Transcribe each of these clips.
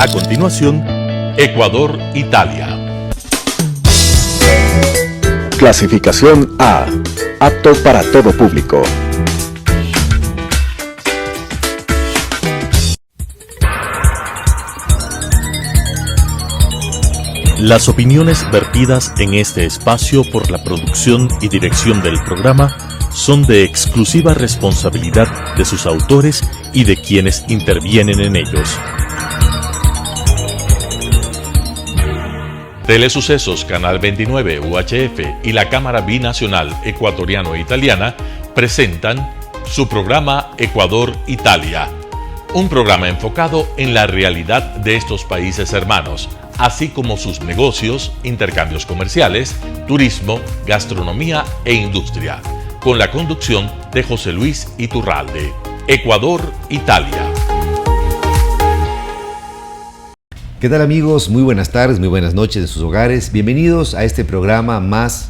A continuación, Ecuador-Italia. Clasificación A. Apto para todo público. Las opiniones vertidas en este espacio por la producción y dirección del programa son de exclusiva responsabilidad de sus autores y de quienes intervienen en ellos. Telesucesos, Canal 29 UHF y la Cámara Binacional Ecuatoriano-Italiana presentan su programa Ecuador-Italia, un programa enfocado en la realidad de estos países hermanos, así como sus negocios, intercambios comerciales, turismo, gastronomía e industria, con la conducción de José Luis Iturralde. Ecuador-Italia. ¿Qué tal, amigos? Muy buenas tardes, muy buenas noches en sus hogares. Bienvenidos a este programa más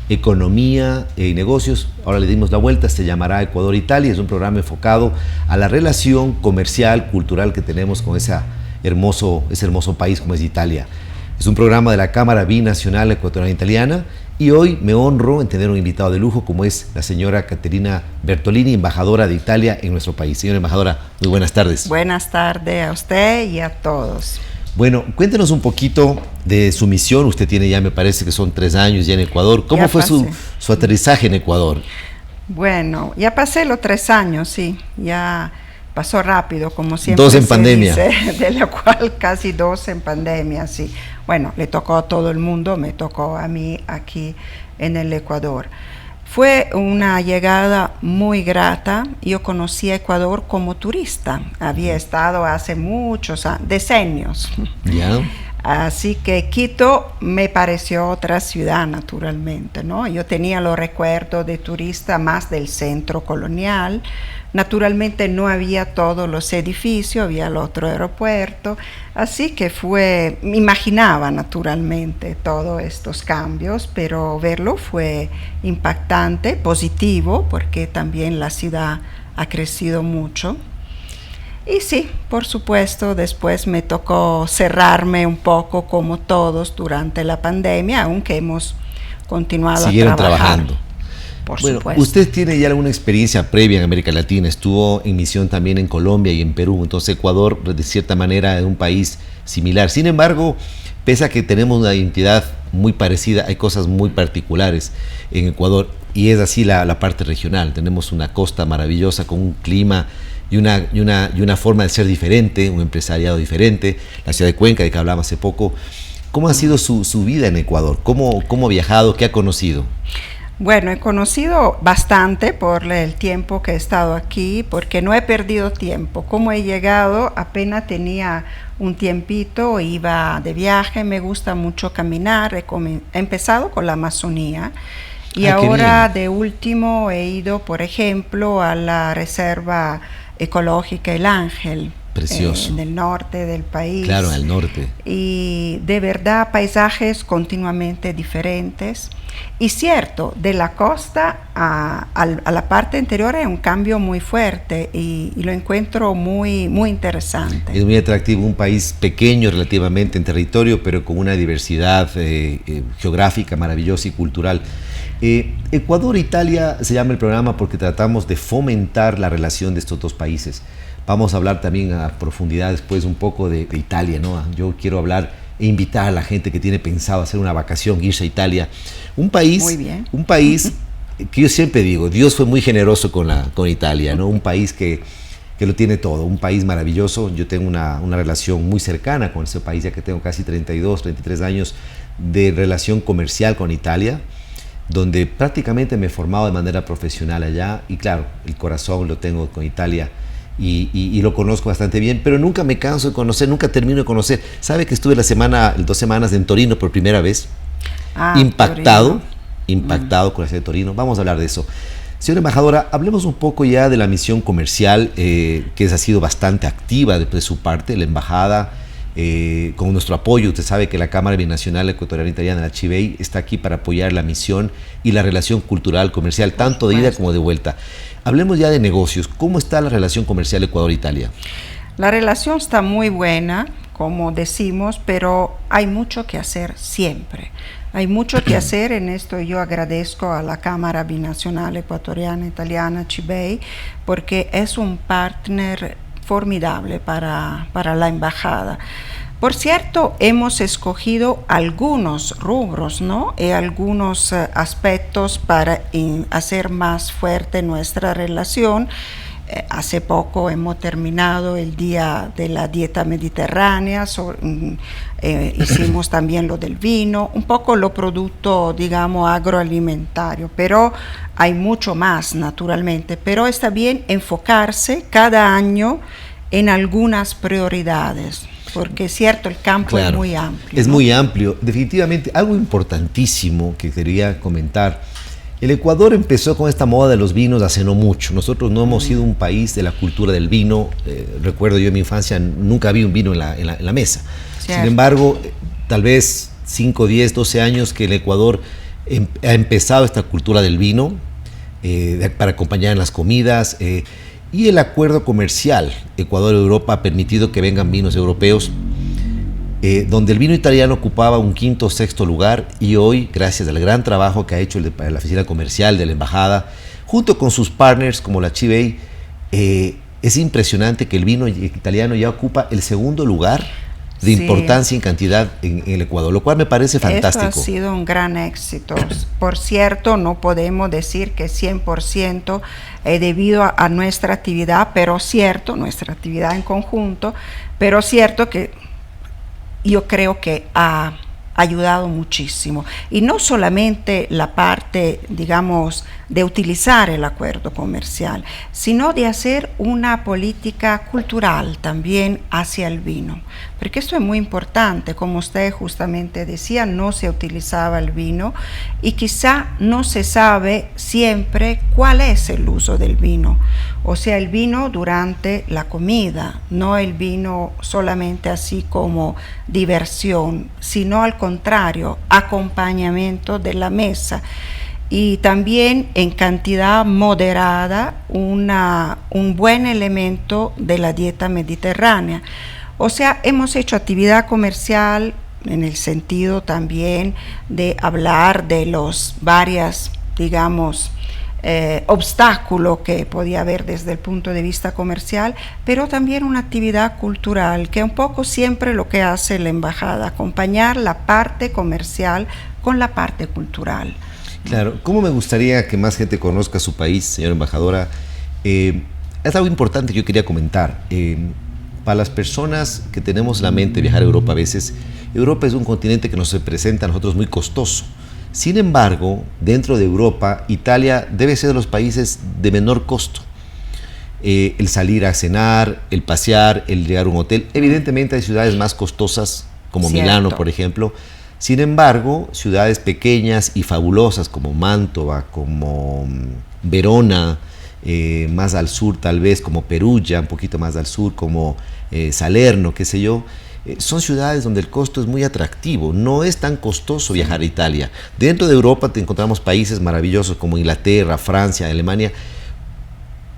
economía y negocios. Ahora le dimos la vuelta, se llamará Ecuador-Italia. Es un programa enfocado a la relación comercial, cultural que tenemos con ese hermoso país como es Italia. Es un programa de la Cámara Binacional Ecuatoriana-Italiana y hoy me honro en tener un invitado de lujo como es la señora Caterina Bertolini, embajadora de Italia en nuestro país. Señora embajadora, muy buenas tardes. Buenas tardes a usted y a todos. Bueno, cuéntenos un poquito de su misión. Usted tiene ya, me parece que son 3 años ya en Ecuador. ¿Cómo fue su aterrizaje en Ecuador? Bueno, ya pasé los 3 años, sí. Ya pasó rápido, como siempre. 2 en pandemia. Dice, de la cual casi 2 en pandemia, sí. Bueno, le tocó a todo el mundo, me tocó a mí aquí en el Ecuador. Fue una llegada muy grata. Yo conocí a Ecuador como turista. Había estado hace muchos decenios. Ya. Así que Quito me pareció otra ciudad, naturalmente, ¿no? Yo tenía los recuerdos de turista más del centro colonial. Naturalmente no había todos los edificios, había el otro aeropuerto, así que me imaginaba naturalmente todos estos cambios, pero verlo fue impactante, positivo, porque también la ciudad ha crecido mucho. Y sí, por supuesto, después me tocó cerrarme un poco como todos durante la pandemia, aunque hemos continuado Siguieron a trabajar. Trabajando. Bueno, usted tiene ya alguna experiencia previa en América Latina, estuvo en misión también en Colombia y en Perú, entonces Ecuador de cierta manera es un país similar. Sin embargo, pese a que tenemos una identidad muy parecida, hay cosas muy particulares en Ecuador y es así la parte regional. Tenemos una costa maravillosa con un clima y una forma de ser diferente, un empresariado diferente, la ciudad de Cuenca de que hablaba hace poco. ¿Cómo ha sido su vida en Ecuador? ¿Cómo ha viajado? ¿Qué ha conocido? Bueno, he conocido bastante por el tiempo que he estado aquí, porque no he perdido tiempo. Como he llegado, apenas tenía un tiempito, iba de viaje, me gusta mucho caminar, he empezado con la Amazonía y ahora de último he ido, por ejemplo, a la Reserva Ecológica El Ángel. Precioso. En el norte del país. Claro, al norte. Y de verdad paisajes continuamente diferentes. Y cierto, de la costa a la parte interior es un cambio muy fuerte y lo encuentro muy, muy interesante. Es muy atractivo, un país pequeño relativamente en territorio, pero con una diversidad geográfica maravillosa y cultural. Ecuador-Italia se llama el programa porque tratamos de fomentar la relación de estos dos países. Vamos a hablar también a profundidad después un poco de Italia, ¿no? Yo quiero hablar e invitar a la gente que tiene pensado hacer una vacación, irse a Italia. Un país que yo siempre digo, Dios fue muy generoso con Italia, ¿no? Un país que lo tiene todo, un país maravilloso. Yo tengo una relación muy cercana con ese país, ya que tengo casi 32, 33 años de relación comercial con Italia, donde prácticamente me he formado de manera profesional allá y claro, el corazón lo tengo con Italia. Y lo conozco bastante bien, pero nunca me canso de conocer, nunca termino de conocer. ¿Sabe que estuve 2 semanas en Torino por primera vez? Impactado con la ciudad de Torino. Vamos a hablar de eso. Señora embajadora, hablemos un poco ya de la misión comercial que ha sido bastante activa de su parte, la embajada, con nuestro apoyo. Usted sabe que la Cámara Binacional Ecuatoriana-Italiana, la CIBEI, está aquí para apoyar la misión y la relación cultural, comercial, tanto de ida como de vuelta. Hablemos ya de negocios. ¿Cómo está la relación comercial Ecuador-Italia? La relación está muy buena. como decimos, pero hay mucho que hacer siempre. Hay mucho que hacer en esto. Yo agradezco a la Cámara Binacional Ecuatoriana Italiana, CIBEI, porque es un partner formidable para la embajada. Por cierto, hemos escogido algunos rubros, ¿no? Y algunos aspectos para hacer más fuerte nuestra relación. Hace poco hemos terminado el Día de la Dieta Mediterránea, hicimos también lo del vino, un poco lo producto, digamos, agroalimentario, pero hay mucho más, naturalmente, pero está bien enfocarse cada año en algunas prioridades, porque es cierto, el campo es muy amplio. Es muy amplio, definitivamente. Algo importantísimo que quería comentar. El Ecuador empezó con esta moda de los vinos hace no mucho. Nosotros no hemos sido un país de la cultura del vino. Recuerdo yo en mi infancia nunca vi un vino en la mesa. Cierto. Sin embargo, tal vez 5, 10, 12 años que el Ecuador ha empezado esta cultura del vino para acompañar en las comidas. Y el acuerdo comercial Ecuador-Europa ha permitido que vengan vinos europeos, donde el vino italiano ocupaba un quinto o sexto lugar, y hoy, gracias al gran trabajo que ha hecho la oficina comercial de la embajada, junto con sus partners como la CIBEI, es impresionante que el vino italiano ya ocupa el segundo lugar de importancia en cantidad en el Ecuador, lo cual me parece fantástico. Esto ha sido un gran éxito. Por cierto, no podemos decir que 100% debido a nuestra actividad, pero cierto, nuestra actividad en conjunto, pero cierto que yo creo que ha ayudado muchísimo. Y no solamente la parte, digamos, de utilizar el acuerdo comercial, sino de hacer una política cultural también hacia el vino. Porque esto es muy importante, como usted justamente decía, no se utilizaba el vino y quizá no se sabe siempre cuál es el uso del vino. O sea, el vino durante la comida, no el vino solamente así como diversión, sino al contrario, acompañamiento de la mesa. Y también en cantidad moderada un buen elemento de la dieta mediterránea. O sea, hemos hecho actividad comercial en el sentido también de hablar de los varias, digamos, obstáculos que podía haber desde el punto de vista comercial, pero también una actividad cultural, que un poco siempre lo que hace la embajada, acompañar la parte comercial con la parte cultural. Claro, ¿cómo me gustaría que más gente conozca su país, señora embajadora? Es algo importante que yo quería comentar. Para las personas que tenemos en la mente viajar a Europa a veces, Europa es un continente que nos presenta a nosotros muy costoso. Sin embargo, dentro de Europa, Italia debe ser de los países de menor costo. El salir a cenar, el pasear, el llegar a un hotel. Evidentemente hay ciudades más costosas, como Milano, por ejemplo. Sin embargo, ciudades pequeñas y fabulosas como Mantova, como Verona, más al sur tal vez, como Perugia, un poquito más al sur, como Salerno, qué sé yo, son ciudades donde el costo es muy atractivo, no es tan costoso viajar a Italia. Dentro de Europa te encontramos países maravillosos como Inglaterra, Francia, Alemania,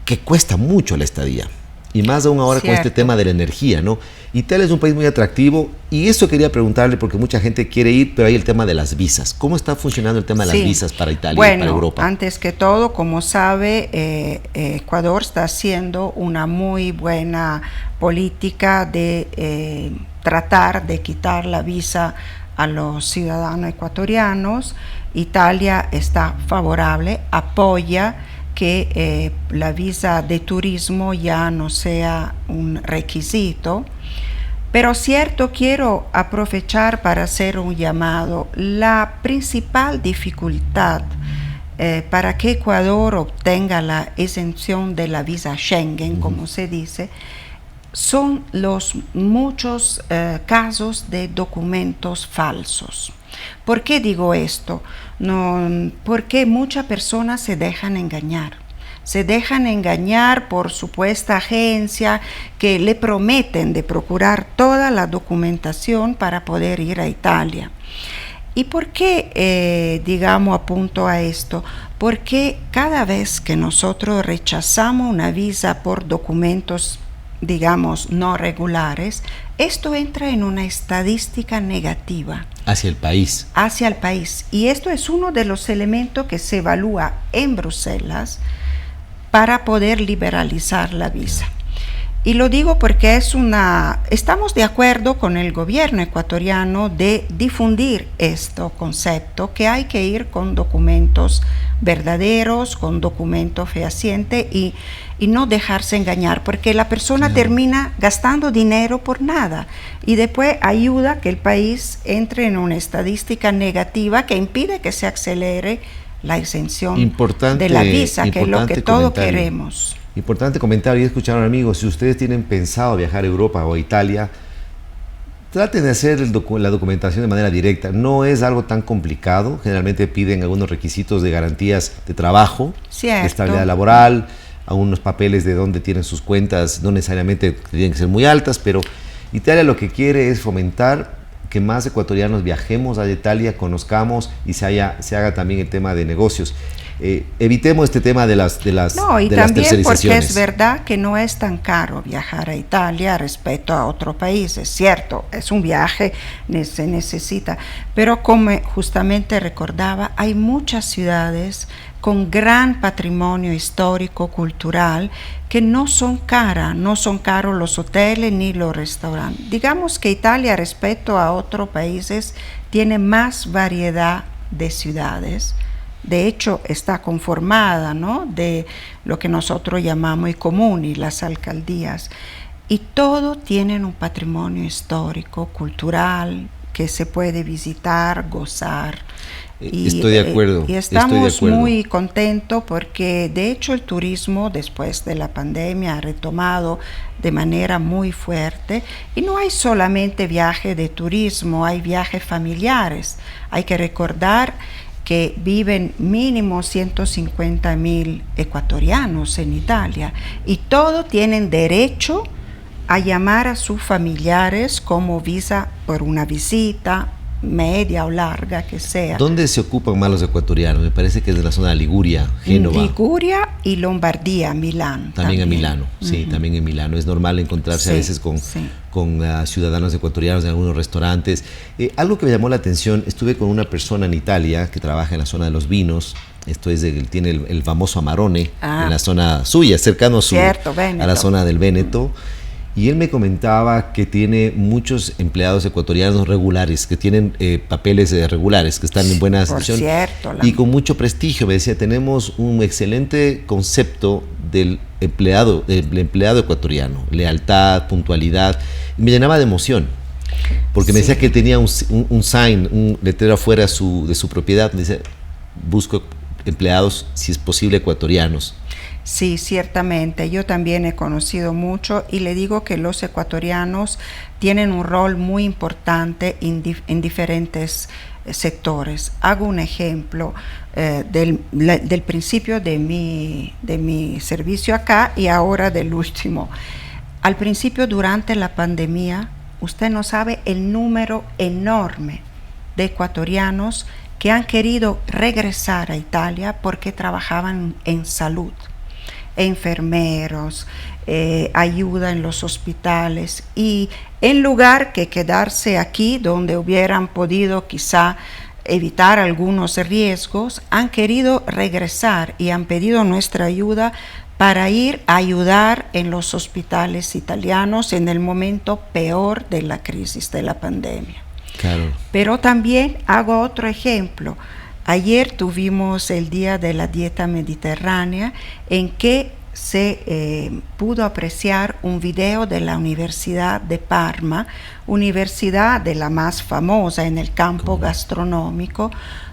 que cuesta mucho la estadía. Y más aún ahora con este tema de la energía, ¿no? Italia es un país muy atractivo y eso quería preguntarle porque mucha gente quiere ir, pero hay el tema de las visas. ¿Cómo está funcionando el tema de las visas para Italia y para Europa? Bueno, antes que todo, como sabe, Ecuador está haciendo una muy buena política de tratar de quitar la visa a los ciudadanos ecuatorianos. Italia está favorable, apoya que la visa de turismo ya no sea un requisito. Pero cierto, quiero aprovechar para hacer un llamado. La principal dificultad para que Ecuador obtenga la exención de la visa Schengen, como se dice, son los muchos casos de documentos falsos. ¿Por qué digo esto? Porque muchas personas se dejan engañar. Se dejan engañar por supuesta agencia que le prometen de procurar toda la documentación para poder ir a Italia. ¿Y por qué, digamos, apunto a esto? Porque cada vez que nosotros rechazamos una visa por documentos digamos, no regulares, esto entra en una estadística negativa. Hacia el país. Hacia el país. Y esto es uno de los elementos que se evalúa en Bruselas para poder liberalizar la visa. Y lo digo porque estamos de acuerdo con el gobierno ecuatoriano de difundir este concepto, que hay que ir con documentos verdaderos, con documentos fehacientes y no dejarse engañar, porque la persona termina gastando dinero por nada y después ayuda que el país entre en una estadística negativa que impide que se acelere la exención de la visa, que es lo que todos queremos. Importante comentario, y escucharon amigos, si ustedes tienen pensado viajar a Europa o a Italia, traten de hacer la documentación de manera directa. No es algo tan complicado, generalmente piden algunos requisitos de garantías de trabajo, de estabilidad laboral, algunos papeles de dónde tienen sus cuentas, no necesariamente tienen que ser muy altas, pero Italia lo que quiere es fomentar que más ecuatorianos viajemos a Italia, conozcamos y se haga también el tema de negocios. Evitemos este tema de las tercerizaciones. No, y también porque es verdad que no es tan caro viajar a Italia respecto a otros países, cierto, es un viaje, se necesita, pero como justamente recordaba, hay muchas ciudades con gran patrimonio histórico, cultural, que no son caras, no son caros los hoteles ni los restaurantes. Digamos que Italia respecto a otros países tiene más variedad de ciudades. De hecho, está conformada, ¿no?, de lo que nosotros llamamos i comuni, las alcaldías, y todo tienen un patrimonio histórico, cultural, que se puede visitar, gozar. Estoy de acuerdo. Y estamos muy contentos porque, de hecho, el turismo después de la pandemia ha retomado de manera muy fuerte, y no hay solamente viajes de turismo, hay viajes familiares. Hay que recordar que viven mínimo 150,000 ecuatorianos en Italia y todos tienen derecho a llamar a sus familiares como visa por una visita media o larga que sea. ¿Dónde se ocupan más los ecuatorianos? Me parece que es de la zona de Liguria, Génova. Liguria y Lombardía, Milán. También en Milano, sí, también en Milano. Es normal encontrarse a veces con ciudadanos ecuatorianos en algunos restaurantes. Algo que me llamó la atención, estuve con una persona en Italia que trabaja en la zona de los vinos. Esto es, tiene el famoso Amarone en la zona suya, cercano a la zona del Véneto. Y él me comentaba que tiene muchos empleados ecuatorianos regulares, que tienen papeles regulares, que están en buena situación y con mucho prestigio. Me decía, tenemos un excelente concepto del empleado ecuatoriano, lealtad, puntualidad. Y me llenaba de emoción, porque me decía que él tenía un sign, un letrero afuera de su propiedad. Me dice, busco empleados, si es posible, ecuatorianos. Sí, ciertamente. Yo también he conocido mucho y le digo que los ecuatorianos tienen un rol muy importante en diferentes sectores. Hago un ejemplo del principio de mi servicio acá y ahora del último. Al principio, durante la pandemia, usted no sabe el número enorme de ecuatorianos que han querido regresar a Italia porque trabajaban en salud. Enfermeros, ayuda en los hospitales, y en lugar que quedarse aquí donde hubieran podido quizá evitar algunos riesgos, han querido regresar y han pedido nuestra ayuda para ir a ayudar en los hospitales italianos en el momento peor de la crisis de la pandemia. Claro. Pero también hago otro ejemplo. Ayer tuvimos el Día de la Dieta Mediterránea, en que se pudo apreciar un video de la Universidad de Parma, universidad de la más famosa en el campo gastronómico,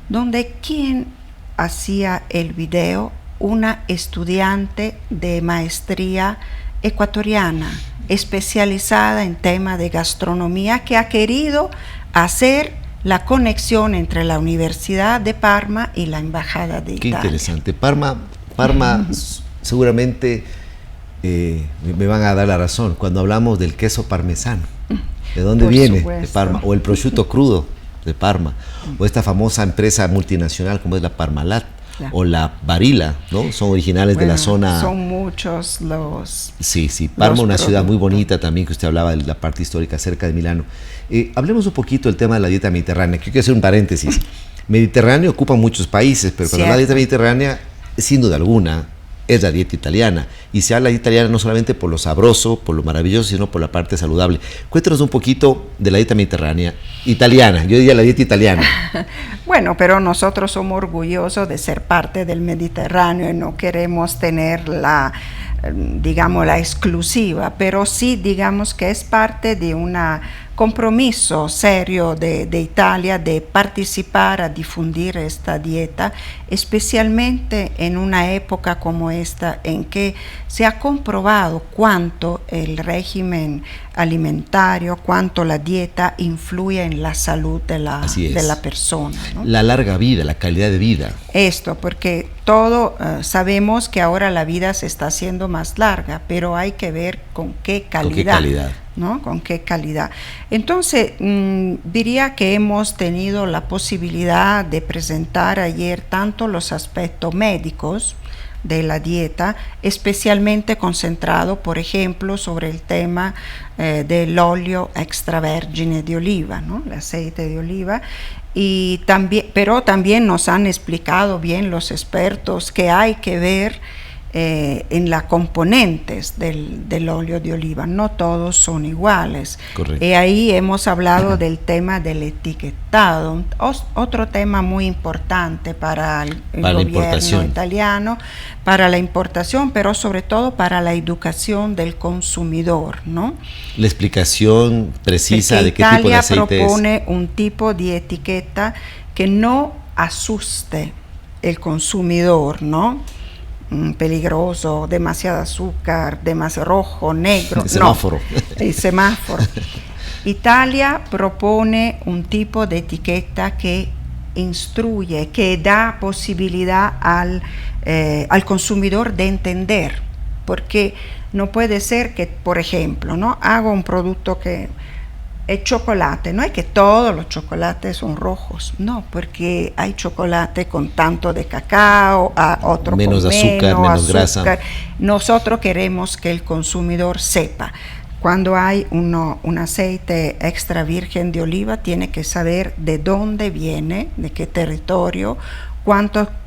donde quien hacía el video, una estudiante de maestría ecuatoriana, especializada en tema de gastronomía, que ha querido hacer la conexión entre la Universidad de Parma y la Embajada de Italia. Qué interesante. Parma seguramente me van a dar la razón cuando hablamos del queso parmesano. ¿De dónde viene? De Parma. O el prosciutto crudo de Parma. O esta famosa empresa multinacional como es la Parmalat. o la Barilla, ¿no? Son originales de la zona. Son muchos los. Sí, Parma, una ciudad muy productos. bonita también, que usted hablaba de la parte histórica cerca de Milano. Hablemos un poquito del tema de la dieta mediterránea. Quiero hacer un paréntesis. Mediterráneo ocupa muchos países, pero cuando habla de dieta mediterránea, sin duda alguna, es la dieta italiana. Y se habla de italiana no solamente por lo sabroso, por lo maravilloso, sino por la parte saludable. Cuéntanos un poquito de la dieta mediterránea italiana. Yo diría la dieta italiana. Bueno, pero nosotros somos orgullosos de ser parte del Mediterráneo y no queremos tener la exclusiva, pero sí digamos que es parte de un compromiso serio de Italia de participar a difundir esta dieta, especialmente en una época como esta en que se ha comprobado cuánto el régimen alimentario, cuánto la dieta influye en la salud de la persona, ¿no? La larga vida, la calidad de vida. Esto, porque sabemos que ahora la vida se está haciendo más larga, pero hay que ver con qué calidad. ¿Con qué calidad? ¿No? ¿Con qué calidad? Entonces, diría que hemos tenido la posibilidad de presentar ayer tanto los aspectos médicos de la dieta, especialmente concentrado, por ejemplo, sobre el tema del óleo extravergine de oliva, ¿no? El aceite de oliva. Y pero también nos han explicado bien los expertos que hay que ver en las componentes del óleo de oliva. No todos son iguales. Correcto. Y ahí hemos hablado del tema del etiquetado, otro tema muy importante para el gobierno italiano, para la importación, pero sobre todo para la educación del consumidor, ¿no? La explicación precisa porque de qué tipo de aceite es. Italia propone un tipo de etiqueta que no asuste el consumidor, ¿no? Peligroso, demasiado azúcar, demasiado rojo, negro. El semáforo. No, el semáforo. Italia propone un tipo de etiqueta que instruye, que da posibilidad al consumidor de entender, porque no puede ser que, por ejemplo, ¿no? Hago un producto que es chocolate, no es que todos los chocolates son rojos, no, porque hay chocolate con tanto de cacao, otro menos con azúcar, menos grasa. Nosotros queremos que el consumidor sepa. Cuando hay un aceite extra virgen de oliva, tiene que saber de dónde viene, de qué territorio,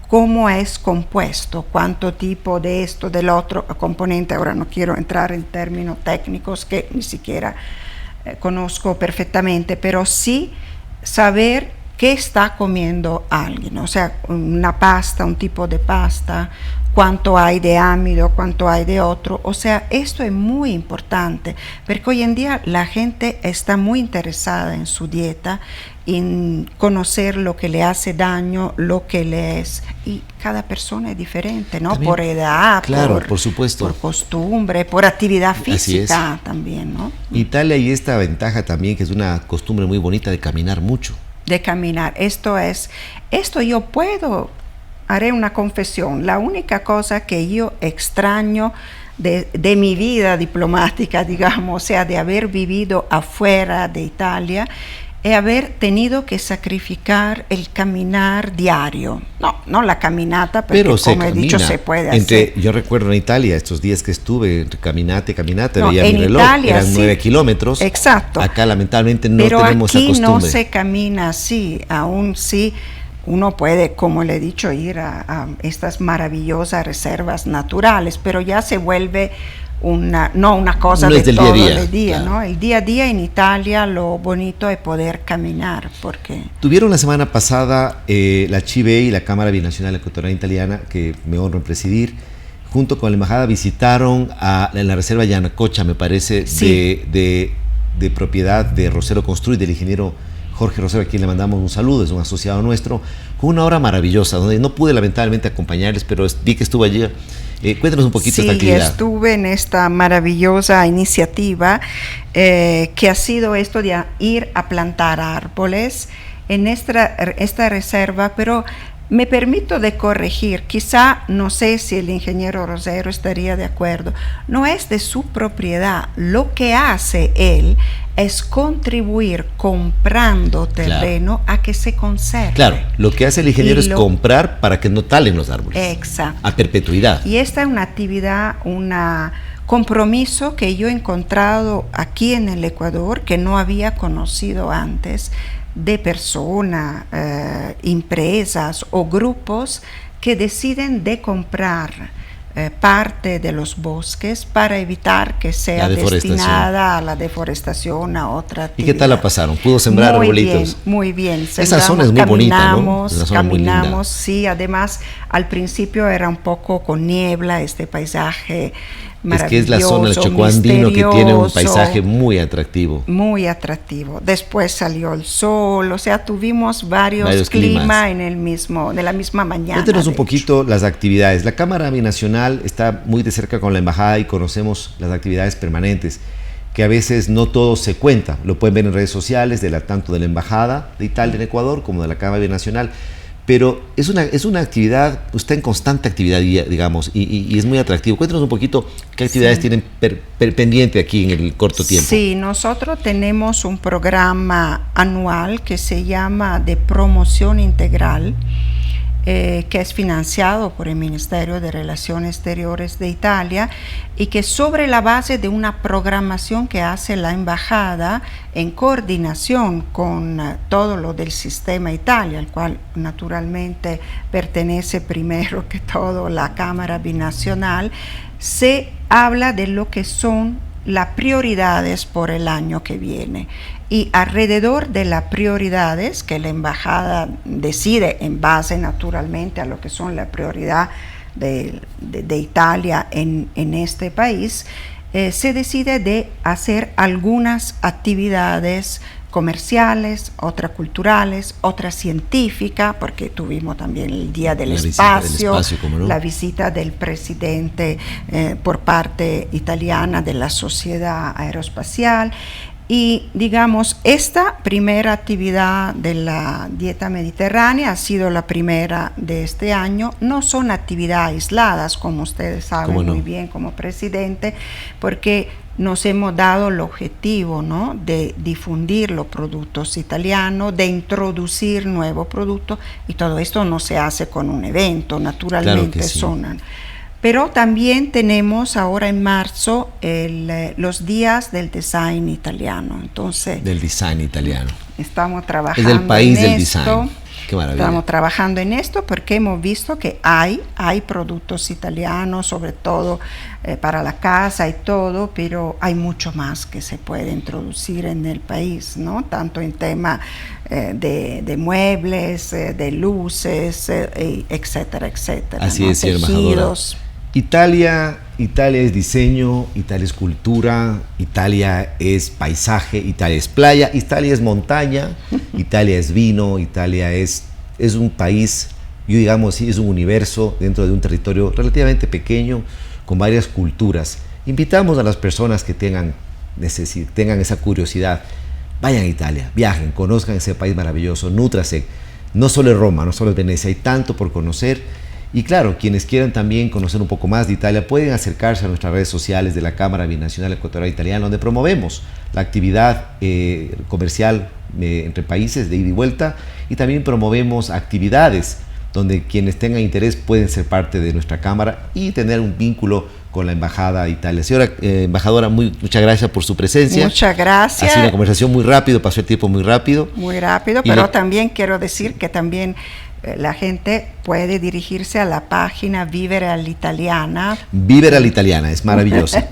cómo es compuesto, cuánto tipo de esto, del otro componente. Ahora no quiero entrar en términos técnicos que ni siquiera conozco perfectamente, pero sí saber qué está comiendo alguien, o sea, una pasta, un tipo de pasta, cuánto hay de ámido, cuánto hay de otro. O sea, esto es muy importante, porque hoy en día la gente está muy interesada en su dieta, en conocer lo que le hace daño, lo que le es, y cada persona es diferente, ¿no? También, por edad, claro, por supuesto, por costumbre, por actividad física también, ¿no? Italia y esta ventaja también, que es una costumbre muy bonita de caminar mucho. De caminar, esto yo haré una confesión, la única cosa que yo extraño de mi vida diplomática, digamos, o sea, de haber vivido afuera de Italia, es haber tenido que sacrificar el caminar diario. No la caminata, pero como he dicho, se puede hacer. Yo recuerdo en Italia, estos días que estuve, caminate, no, veía mi reloj, Italia, eran 9 sí, kilómetros. Exacto. Acá lamentablemente no pero tenemos esa costumbre. Pero aquí no se camina así, aún sí. Uno puede, como le he dicho, ir a estas maravillosas reservas naturales, pero ya se vuelve una cosa no de todo el día, claro. ¿no? El día a día en Italia lo bonito es poder caminar, porque... Tuvieron la semana pasada la CIVE y la Cámara Binacional Ecuatoriana Italiana, que me honro en presidir, junto con la embajada visitaron en la reserva Yanacocha, me parece, sí, de propiedad de Rosero Construy, del ingeniero Jorge Rosero, a quien le mandamos un saludo, es un asociado nuestro, con una obra maravillosa, donde no pude lamentablemente acompañarles, pero vi que estuvo allí. Cuéntanos un poquito esta actividad. Sí, estuve en esta maravillosa iniciativa que ha sido esto de ir a plantar árboles en esta reserva, pero me permito de corregir, quizá no sé si el ingeniero Rosero estaría de acuerdo, no es de su propiedad, lo que hace él es contribuir comprando terreno a que se conserve. Claro, lo que hace el ingeniero es comprar para que no talen los árboles. Exacto. A perpetuidad. Y esta es una actividad, un compromiso que yo he encontrado aquí en el Ecuador, que no había conocido antes, de personas, empresas o grupos que deciden de comprar parte de los bosques para evitar que sea destinada a la deforestación, a otra actividad. ¿Y qué tal la pasaron? ¿Pudo sembrar arbolitos? Muy bien. Esa zona es muy bonita, ¿no? Es una zona muy linda. Caminamos, sí, además al principio era un poco con niebla este paisaje maravilloso. Es que es la zona del Chocó andino que tiene un paisaje muy atractivo. Muy atractivo. Después salió el sol, o sea, tuvimos varios climas de la misma mañana. Cuéntenos un poquito las actividades. La Cámara Binacional está muy de cerca con la Embajada y conocemos las actividades permanentes, que a veces no todo se cuenta. Lo pueden ver en redes sociales, tanto de la Embajada de Italia en Ecuador como de la Cámara Binacional. Pero es una actividad, está en constante actividad, digamos, y es muy atractivo. Cuéntanos un poquito qué actividades tienen pendiente aquí en el corto tiempo. Sí, nosotros tenemos un programa anual que se llama de promoción integral, que es financiado por el Ministerio de Relaciones Exteriores de Italia y que sobre la base de una programación que hace la Embajada en coordinación con todo lo del Sistema Italia, al cual naturalmente pertenece primero que todo la Cámara Binacional, se habla de lo que son las prioridades por el año que viene. Y alrededor de las prioridades que la Embajada decide en base naturalmente a lo que son las prioridades de Italia en este país, se decide de hacer algunas actividades comerciales, otras culturales, otras científicas, porque tuvimos también el Día del Espacio, la visita del presidente por parte italiana de la Sociedad Aeroespacial. Y digamos, esta primera actividad de la dieta mediterránea ha sido la primera de este año. No son actividades aisladas, como ustedes saben muy bien como presidente, porque nos hemos dado el objetivo, ¿no?, de difundir los productos italianos, de introducir nuevos productos, y todo esto no se hace con un evento, naturalmente. Claro, pero también tenemos ahora en marzo los días del design italiano. Entonces, del design italiano. Estamos trabajando en esto. Es del país del design. Qué maravilla. Estamos trabajando en esto porque hemos visto que hay productos italianos, sobre todo para la casa y todo, pero hay mucho más que se puede introducir en el país, ¿no? Tanto en tema de muebles, de luces, etcétera, etcétera. Así, ¿no?, es, embajadora. Italia es diseño, Italia es cultura, Italia es paisaje, Italia es playa, Italia es montaña, Italia es vino, Italia es un país, yo digamos, es un universo dentro de un territorio relativamente pequeño con varias culturas. Invitamos a las personas que tengan esa curiosidad, vayan a Italia, viajen, conozcan ese país maravilloso, nútrase. No solo es Roma, no solo es Venecia, hay tanto por conocer. Y claro, quienes quieran también conocer un poco más de Italia pueden acercarse a nuestras redes sociales de la Cámara Binacional Ecuatoriana Italiana, donde promovemos la actividad comercial entre países de ida y vuelta, y también promovemos actividades donde quienes tengan interés pueden ser parte de nuestra Cámara y tener un vínculo con la Embajada de Italia. Señora embajadora, muchas gracias por su presencia. Muchas gracias. Ha sido una conversación muy rápido, pasó el tiempo muy rápido. Muy rápido, pero también quiero decir que también la gente puede dirigirse a la página Vivere all'Italiana. Vivere all'Italiana, es maravillosa.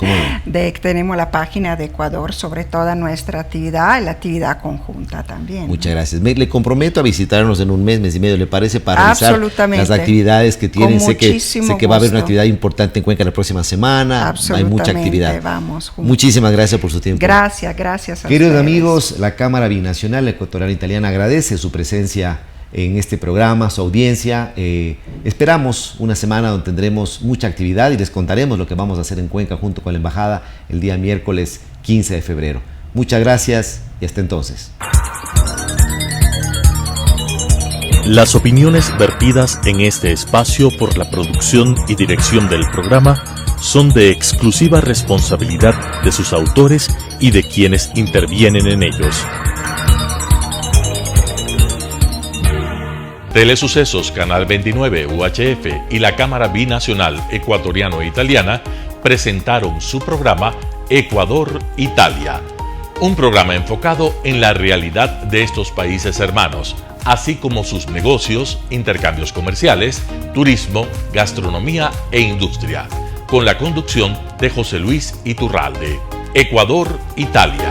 Tenemos la página de Ecuador sobre toda nuestra actividad y la actividad conjunta también. Muchas gracias. Le comprometo a visitarnos en un mes y medio, ¿le parece? Para realizar las actividades que tienen. Sé que va a haber una actividad importante en Cuenca la próxima semana. Hay mucha actividad. Vamos juntos. Muchísimas gracias por su tiempo. Gracias a Queridos amigos, la Cámara Binacional Ecuatoriana Italiana agradece su presencia en este programa, su audiencia. Esperamos una semana donde tendremos mucha actividad y les contaremos lo que vamos a hacer en Cuenca junto con la Embajada el día miércoles 15 de febrero. Muchas gracias y hasta entonces. Las opiniones vertidas en este espacio por la producción y dirección del programa son de exclusiva responsabilidad de sus autores y de quienes intervienen en ellos. Telesucesos, Canal 29 UHF y la Cámara Binacional Ecuatoriano-Italiana presentaron su programa Ecuador-Italia, un programa enfocado en la realidad de estos países hermanos, así como sus negocios, intercambios comerciales, turismo, gastronomía e industria, con la conducción de José Luis Iturralde. Ecuador-Italia.